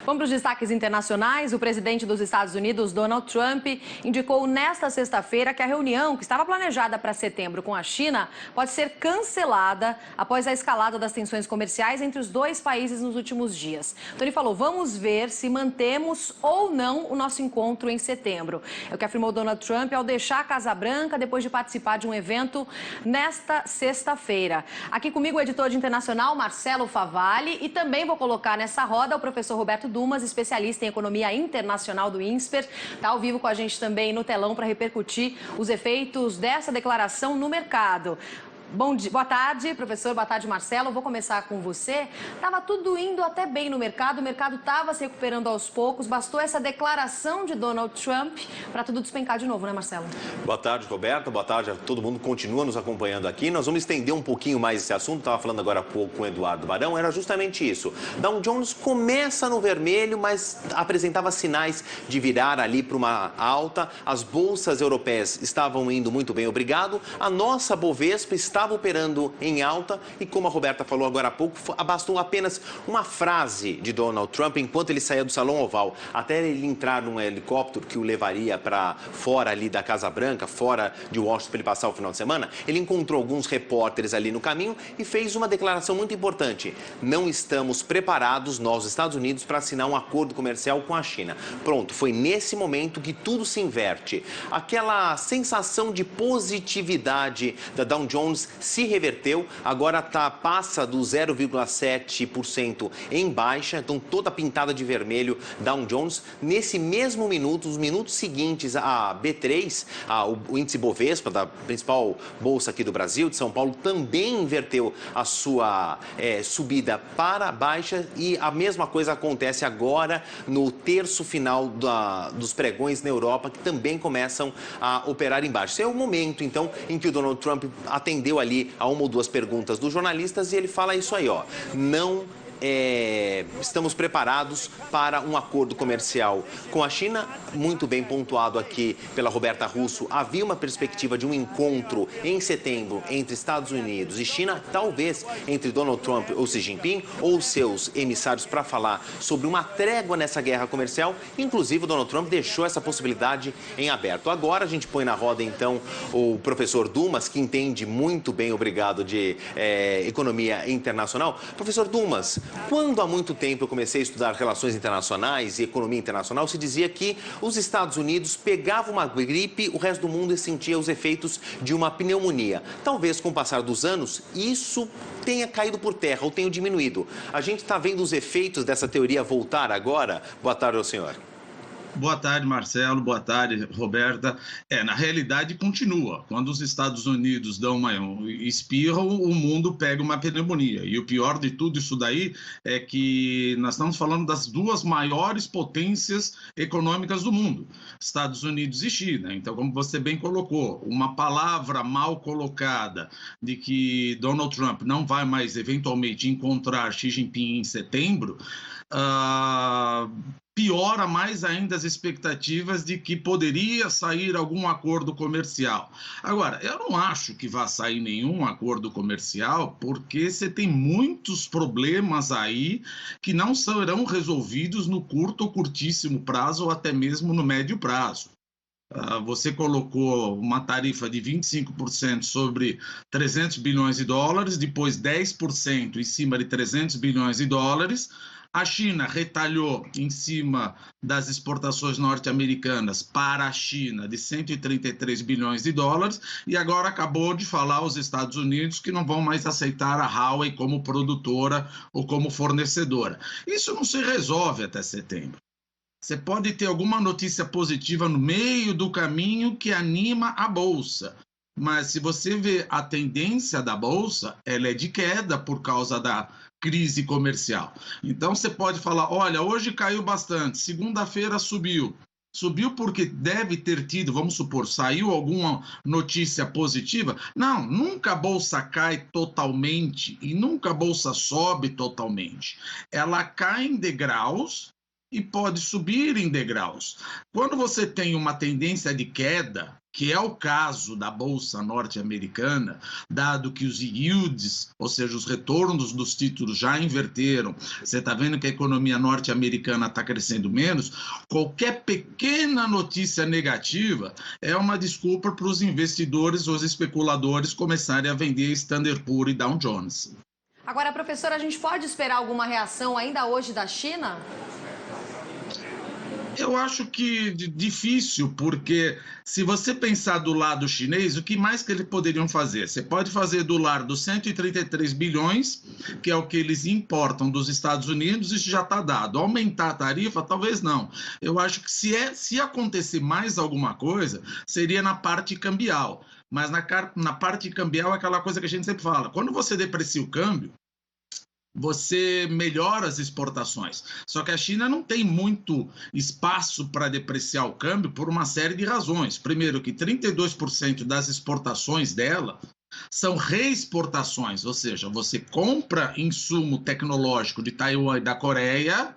Vamos para os destaques internacionais. O presidente dos Estados Unidos, Donald Trump, indicou nesta sexta-feira que a reunião que estava planejada para setembro com a China pode ser cancelada após a escalada das tensões comerciais entre os dois países nos últimos dias. Então ele falou, vamos ver se mantemos ou não o nosso encontro em setembro. É o que afirmou Donald Trump ao deixar a Casa Branca depois de participar de um evento nesta sexta-feira. Aqui comigo o editor de internacional, Marcelo Favalli, e também vou colocar nessa roda o professor Roberto Dumas, especialista em economia internacional do INSPER. Está ao vivo com a gente também no telão para repercutir os efeitos dessa declaração no mercado. Boa tarde, professor. Boa tarde, Marcelo. Vou começar com você. Estava tudo indo até bem no mercado, o mercado estava se recuperando aos poucos. Bastou essa declaração de Donald Trump para tudo despencar de novo, né, Marcelo? Boa tarde, Roberto. Boa tarde a todo mundo que continua nos acompanhando aqui. Nós vamos estender um pouquinho mais esse assunto. Estava falando agora há pouco com o Eduardo Barão. Era justamente isso. Dow Jones começa no vermelho, mas apresentava sinais de virar ali para uma alta. As bolsas europeias estavam indo muito bem, obrigado. A nossa Bovespa estava operando em alta e, como a Roberta falou agora há pouco, bastou apenas uma frase de Donald Trump enquanto ele saía do Salão Oval, até ele entrar num helicóptero que o levaria para fora ali da Casa Branca, fora de Washington, para ele passar o final de semana. Ele encontrou alguns repórteres ali no caminho e fez uma declaração muito importante. Não estamos preparados, nós, os Estados Unidos, para assinar um acordo comercial com a China. Pronto, foi nesse momento que tudo se inverte. Aquela sensação de positividade da Dow Jones se reverteu, agora passa do 0,7% em baixa, então toda pintada de vermelho Dow Jones. Nesse mesmo minuto, os minutos seguintes, a B3, o índice Bovespa, da principal bolsa aqui do Brasil, de São Paulo, também inverteu a sua subida para baixa e a mesma coisa acontece agora no terço final dos pregões na Europa, que também começam a operar em baixa. Esse é o momento, então, em que o Donald Trump atendeu ali a uma ou duas perguntas dos jornalistas e ele fala isso aí, ó, não estamos preparados para um acordo comercial com a China, muito bem pontuado aqui pela Roberta Russo. Havia uma perspectiva de um encontro em setembro entre Estados Unidos e China, talvez entre Donald Trump ou Xi Jinping ou seus emissários para falar sobre uma trégua nessa guerra comercial. Inclusive o Donald Trump deixou essa possibilidade em aberto. Agora a gente põe na roda então o professor Dumas, que entende muito bem, obrigado, de economia internacional. Professor Dumas, quando há muito tempo eu comecei a estudar relações internacionais e economia internacional, se dizia que os Estados Unidos pegavam uma gripe, o resto do mundo sentia os efeitos de uma pneumonia. Talvez com o passar dos anos, isso tenha caído por terra ou tenha diminuído. A gente está vendo os efeitos dessa teoria voltar agora? Boa tarde ao senhor. Boa tarde, Marcelo. Boa tarde, Roberta. Na realidade, continua. Quando os Estados Unidos espirram, o mundo pega uma pneumonia. E o pior de tudo isso daí é que nós estamos falando das duas maiores potências econômicas do mundo, Estados Unidos e China. Então, como você bem colocou, uma palavra mal colocada de que Donald Trump não vai mais, eventualmente, encontrar Xi Jinping em setembro, piora mais ainda as expectativas de que poderia sair algum acordo comercial. Agora, eu não acho que vá sair nenhum acordo comercial, porque você tem muitos problemas aí que não serão resolvidos no curto ou curtíssimo prazo, ou até mesmo no médio prazo. Você colocou uma tarifa de 25% sobre 300 bilhões de dólares, depois 10% em cima de 300 bilhões de dólares. A China retalhou em cima das exportações norte-americanas para a China de 133 bilhões de dólares e agora acabou de falar aos Estados Unidos que não vão mais aceitar a Huawei como produtora ou como fornecedora. Isso não se resolve até setembro. Você pode ter alguma notícia positiva no meio do caminho que anima a Bolsa. Mas se você vê a tendência da Bolsa, ela é de queda por causa da crise comercial. Então você pode falar, olha, hoje caiu bastante, segunda-feira subiu. Subiu porque deve ter tido, vamos supor, saiu alguma notícia positiva? Não, nunca a Bolsa cai totalmente e nunca a Bolsa sobe totalmente. Ela cai em degraus e pode subir em degraus. Quando você tem uma tendência de queda, que é o caso da Bolsa norte-americana, dado que os yields, ou seja, os retornos dos títulos já inverteram, você está vendo que a economia norte-americana está crescendo menos, qualquer pequena notícia negativa é uma desculpa para os investidores, os especuladores começarem a vender Standard Poor's e Dow Jones. Agora, professora, a gente pode esperar alguma reação ainda hoje da China? Eu acho que difícil, porque se você pensar do lado chinês, o que mais que eles poderiam fazer? Você pode fazer do lado dos 133 bilhões, que é o que eles importam dos Estados Unidos, isso já está dado. Aumentar a tarifa, talvez não. Eu acho que se acontecer mais alguma coisa, seria na parte cambial. Mas na parte cambial é aquela coisa que a gente sempre fala. Quando você deprecia o câmbio, você melhora as exportações. Só que a China não tem muito espaço para depreciar o câmbio por uma série de razões. Primeiro, que 32% das exportações dela são reexportações, ou seja, você compra insumo tecnológico de Taiwan e da Coreia,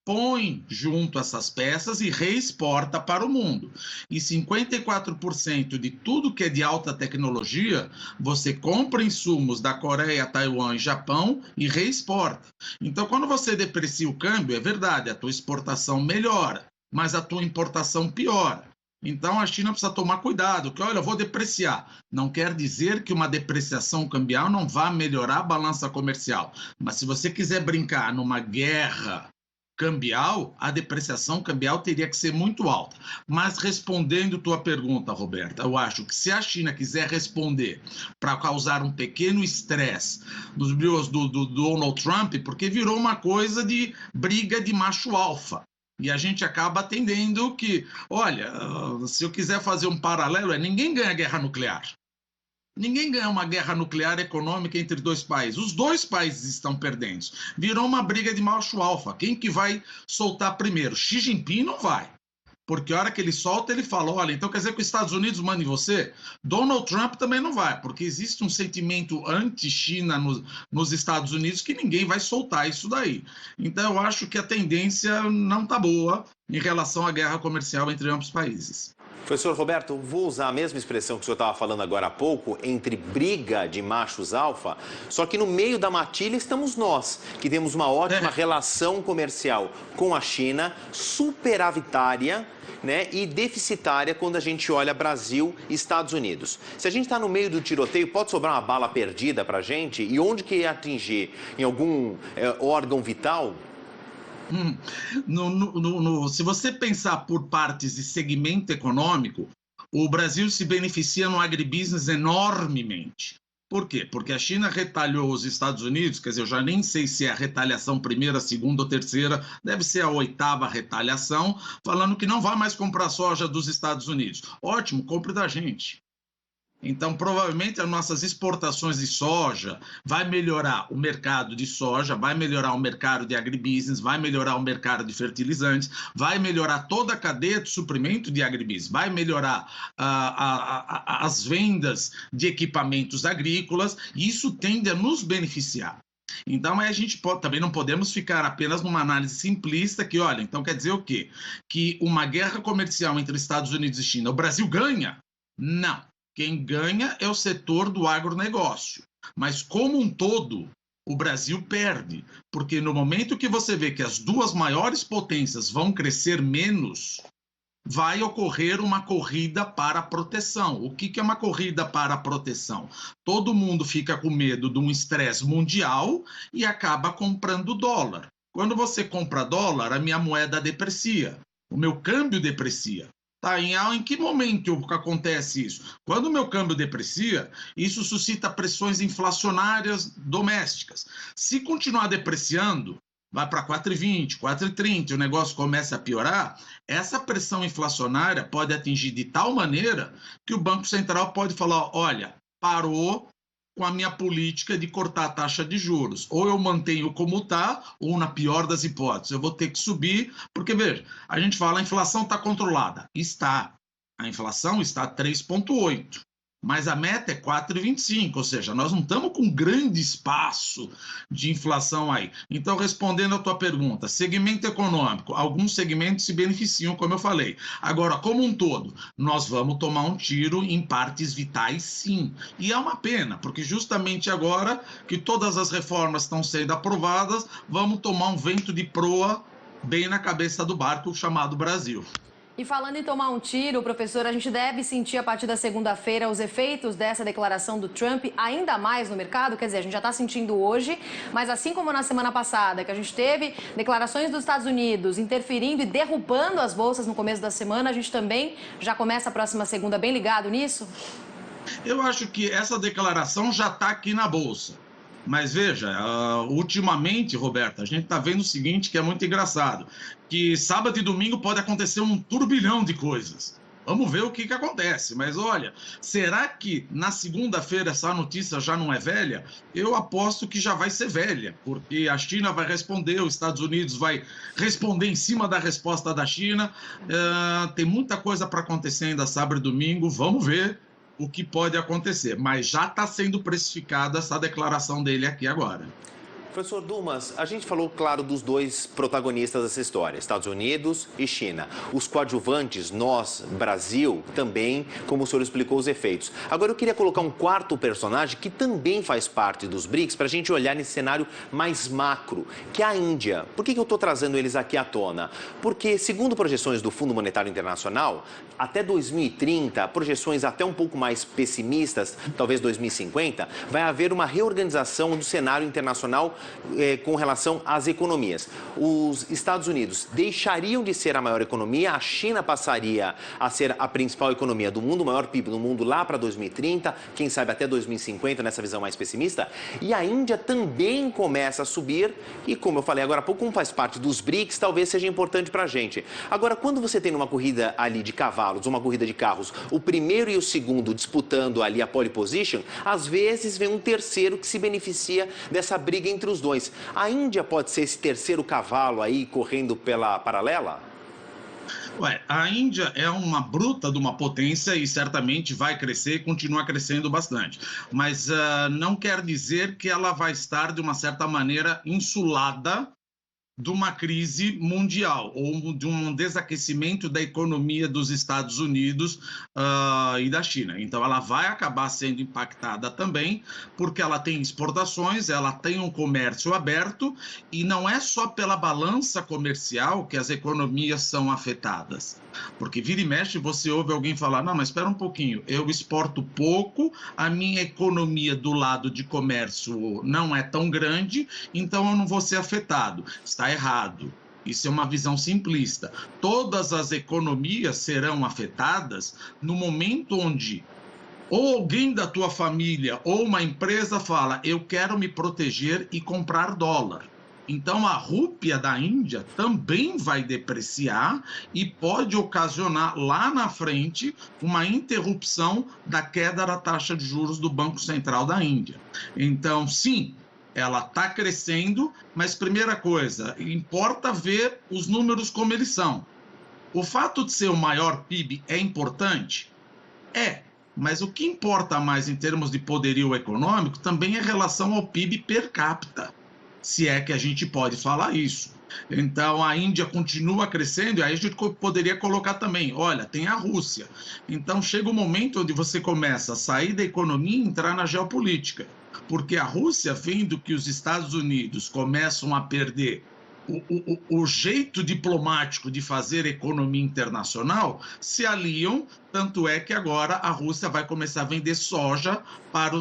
põe junto essas peças e reexporta para o mundo. E 54% de tudo que é de alta tecnologia, você compra insumos da Coreia, Taiwan e Japão e reexporta. Então, quando você deprecia o câmbio, é verdade, a tua exportação melhora, mas a tua importação piora. Então, a China precisa tomar cuidado, que, olha, eu vou depreciar. Não quer dizer que uma depreciação cambial não vá melhorar a balança comercial. Mas se você quiser brincar numa guerra cambial, a depreciação cambial teria que ser muito alta. Mas respondendo tua pergunta, Roberta, eu acho que se a China quiser responder para causar um pequeno estresse nos brios do Donald Trump, porque virou uma coisa de briga de macho alfa. E a gente acaba atendendo que, olha, se eu quiser fazer um paralelo, ninguém ganha guerra nuclear. Ninguém ganha uma guerra nuclear econômica entre dois países. Os dois países estão perdendo. Virou uma briga de macho alfa. Quem que vai soltar primeiro? Xi Jinping não vai. Porque a hora que ele solta, ele fala, olha, então quer dizer que os Estados Unidos mandam em você? Donald Trump também não vai, porque existe um sentimento anti-China nos Estados Unidos que ninguém vai soltar isso daí. Então eu acho que a tendência não está boa em relação à guerra comercial entre ambos os países. Professor Roberto, vou usar a mesma expressão que o senhor estava falando agora há pouco, entre briga de machos alfa, só que no meio da matilha estamos nós, que temos uma ótima relação comercial com a China, superavitária, né, e deficitária quando a gente olha Brasil e Estados Unidos. Se a gente está no meio do tiroteio, pode sobrar uma bala perdida para a gente? E onde que ia atingir? Em algum órgão vital? Se você pensar por partes de segmento econômico, o Brasil se beneficia no agribusiness enormemente. Por quê? Porque a China retalhou os Estados Unidos, quer dizer, eu já nem sei se é a retaliação primeira, segunda ou terceira, deve ser a 8ª retaliação, falando que não vai mais comprar soja dos Estados Unidos. Ótimo, compre da gente. Então, provavelmente, as nossas exportações de soja vai melhorar o mercado de soja, vai melhorar o mercado de agribusiness, vai melhorar o mercado de fertilizantes, vai melhorar toda a cadeia de suprimento de agribusiness, vai melhorar as vendas de equipamentos agrícolas, e isso tende a nos beneficiar. Então, a gente também não podemos ficar apenas numa análise simplista que, olha, então quer dizer o quê? Que uma guerra comercial entre Estados Unidos e China, o Brasil ganha? Não. Quem ganha é o setor do agronegócio. Mas, como um todo, o Brasil perde. Porque no momento que você vê que as duas maiores potências vão crescer menos, vai ocorrer uma corrida para a proteção. O que é uma corrida para a proteção? Todo mundo fica com medo de um estresse mundial e acaba comprando dólar. Quando você compra dólar, a minha moeda deprecia. O meu câmbio deprecia. Tá, em que momento acontece isso? Quando o meu câmbio deprecia, isso suscita pressões inflacionárias domésticas. Se continuar depreciando, vai para 4,20, 4,30, o negócio começa a piorar, essa pressão inflacionária pode atingir de tal maneira que o Banco Central pode falar, olha, parou com a minha política de cortar a taxa de juros. Ou eu mantenho como está, ou na pior das hipóteses, eu vou ter que subir, porque, veja, a gente fala a inflação está controlada. Está. A inflação está 3,8. mas a meta é 4,25, ou seja, nós não estamos com grande espaço de inflação aí. Então, respondendo a tua pergunta, segmento econômico, alguns segmentos se beneficiam, como eu falei. Agora, como um todo, nós vamos tomar um tiro em partes vitais, sim. E é uma pena, porque justamente agora que todas as reformas estão sendo aprovadas, vamos tomar um vento de proa bem na cabeça do barco chamado Brasil. E falando em tomar um tiro, professor, a gente deve sentir a partir da segunda-feira os efeitos dessa declaração do Trump ainda mais no mercado? Quer dizer, a gente já está sentindo hoje, mas assim como na semana passada, que a gente teve declarações dos Estados Unidos interferindo e derrubando as bolsas no começo da semana, a gente também já começa a próxima segunda bem ligado nisso? Eu acho que essa declaração já está aqui na Bolsa. Mas veja, ultimamente, Roberta, a gente está vendo o seguinte, que é muito engraçado, que sábado e domingo pode acontecer um turbilhão de coisas. Vamos ver o que acontece. Mas olha, será que na segunda-feira essa notícia já não é velha? Eu aposto que já vai ser velha, porque a China vai responder, os Estados Unidos vai responder em cima da resposta da China. Tem muita coisa para acontecer ainda sábado e domingo, vamos ver o que pode acontecer, mas já está sendo precificada essa declaração dele aqui agora. Professor Dumas, a gente falou, claro, dos dois protagonistas dessa história, Estados Unidos e China. Os coadjuvantes, nós, Brasil, também, como o senhor explicou, os efeitos. Agora eu queria colocar um quarto personagem que também faz parte dos BRICS, para a gente olhar nesse cenário mais macro, que é a Índia. Por que eu estou trazendo eles aqui à tona? Porque, segundo projeções do Fundo Monetário Internacional, até 2030, projeções até um pouco mais pessimistas, talvez 2050, vai haver uma reorganização do cenário internacional com relação às economias. Os Estados Unidos deixariam de ser a maior economia, a China passaria a ser a principal economia do mundo, o maior PIB do mundo lá para 2030, quem sabe até 2050, nessa visão mais pessimista. E a Índia também começa a subir e, como eu falei agora há pouco, como faz parte dos BRICS, talvez seja importante para a gente. Agora, quando você tem uma corrida ali de cavalos, uma corrida de carros, o primeiro e o segundo disputando ali a pole position, às vezes vem um terceiro que se beneficia dessa briga entre os dois. A Índia pode ser esse terceiro cavalo aí correndo pela paralela? A Índia é uma bruta de uma potência e certamente vai crescer e continua crescendo bastante. Mas não quer dizer que ela vai estar, de uma certa maneira, insulada de uma crise mundial ou de um desaquecimento da economia dos Estados Unidos e da China. Então, ela vai acabar sendo impactada também, porque ela tem exportações, ela tem um comércio aberto e não é só pela balança comercial que as economias são afetadas. Porque vira e mexe você ouve alguém falar, não, mas espera um pouquinho, eu exporto pouco, a minha economia do lado de comércio não é tão grande, então eu não vou ser afetado. Está errado. Isso é uma visão simplista. Todas as economias serão afetadas no momento onde ou alguém da tua família ou uma empresa fala, eu quero me proteger e comprar dólar. Então, a rúpia da Índia também vai depreciar e pode ocasionar lá na frente uma interrupção da queda da taxa de juros do Banco Central da Índia. Então, sim, ela está crescendo, mas primeira coisa, importa ver os números como eles são. O fato de ser o maior PIB é importante? É, mas o que importa mais em termos de poderio econômico também é relação ao PIB per capita, se é que a gente pode falar isso. Então, a Índia continua crescendo, e aí a gente poderia colocar também, olha, tem a Rússia. Então, chega um momento onde você começa a sair da economia e entrar na geopolítica. Porque a Rússia, vendo que os Estados Unidos começam a perder o jeito diplomático de fazer economia internacional, se aliam, tanto é que agora a Rússia vai começar a vender soja para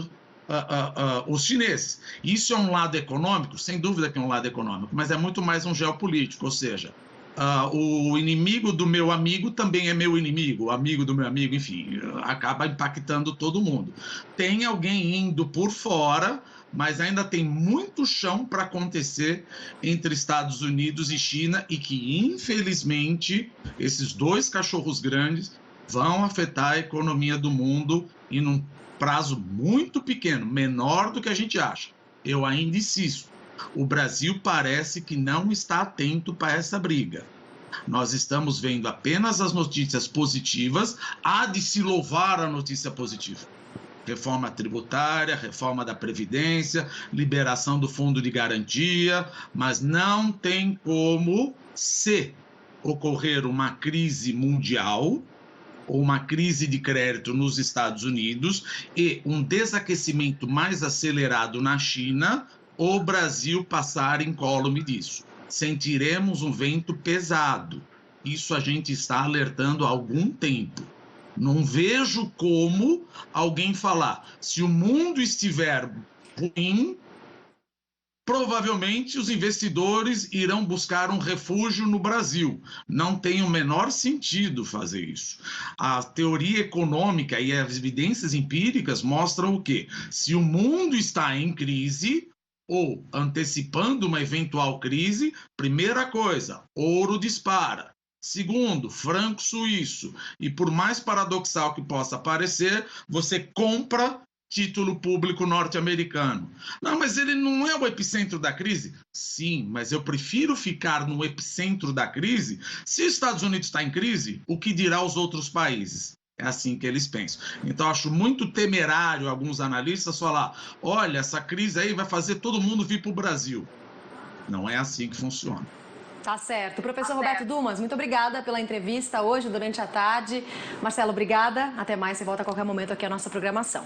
os chineses. Isso é um lado econômico? Sem dúvida que é um lado econômico, mas é muito mais um geopolítico, ou seja, o inimigo do meu amigo também é meu inimigo, o amigo do meu amigo, enfim, acaba impactando todo mundo. Tem alguém indo por fora, mas ainda tem muito chão para acontecer entre Estados Unidos e China e que, infelizmente, esses dois cachorros grandes vão afetar a economia do mundo e num prazo muito pequeno, menor do que a gente acha. Eu ainda insisto, o Brasil parece que não está atento para essa briga. Nós estamos vendo apenas as notícias positivas, há de se louvar a notícia positiva. Reforma tributária, reforma da Previdência, liberação do fundo de garantia, mas não tem como, se ocorrer uma crise mundial ou uma crise de crédito nos Estados Unidos e um desaquecimento mais acelerado na China, o Brasil passar incólume disso. Sentiremos um vento pesado. Isso a gente está alertando há algum tempo. Não vejo como alguém falar, se o mundo estiver ruim, provavelmente os investidores irão buscar um refúgio no Brasil. Não tem o menor sentido fazer isso. A teoria econômica e as evidências empíricas mostram o quê? Se o mundo está em crise ou antecipando uma eventual crise, primeira coisa, ouro dispara. Segundo, franco suíço. E por mais paradoxal que possa parecer, você compra título público norte-americano. Não, mas ele não é o epicentro da crise? Sim, mas eu prefiro ficar no epicentro da crise. Se os Estados Unidos está em crise, o que dirá os outros países? É assim que eles pensam. Então, acho muito temerário alguns analistas falar, olha, essa crise aí vai fazer todo mundo vir para o Brasil. Não é assim que funciona. Tá certo. Professor Roberto Dumas, muito obrigada pela entrevista hoje, durante a tarde. Marcelo, obrigada. Até mais. Você volta a qualquer momento aqui à nossa programação.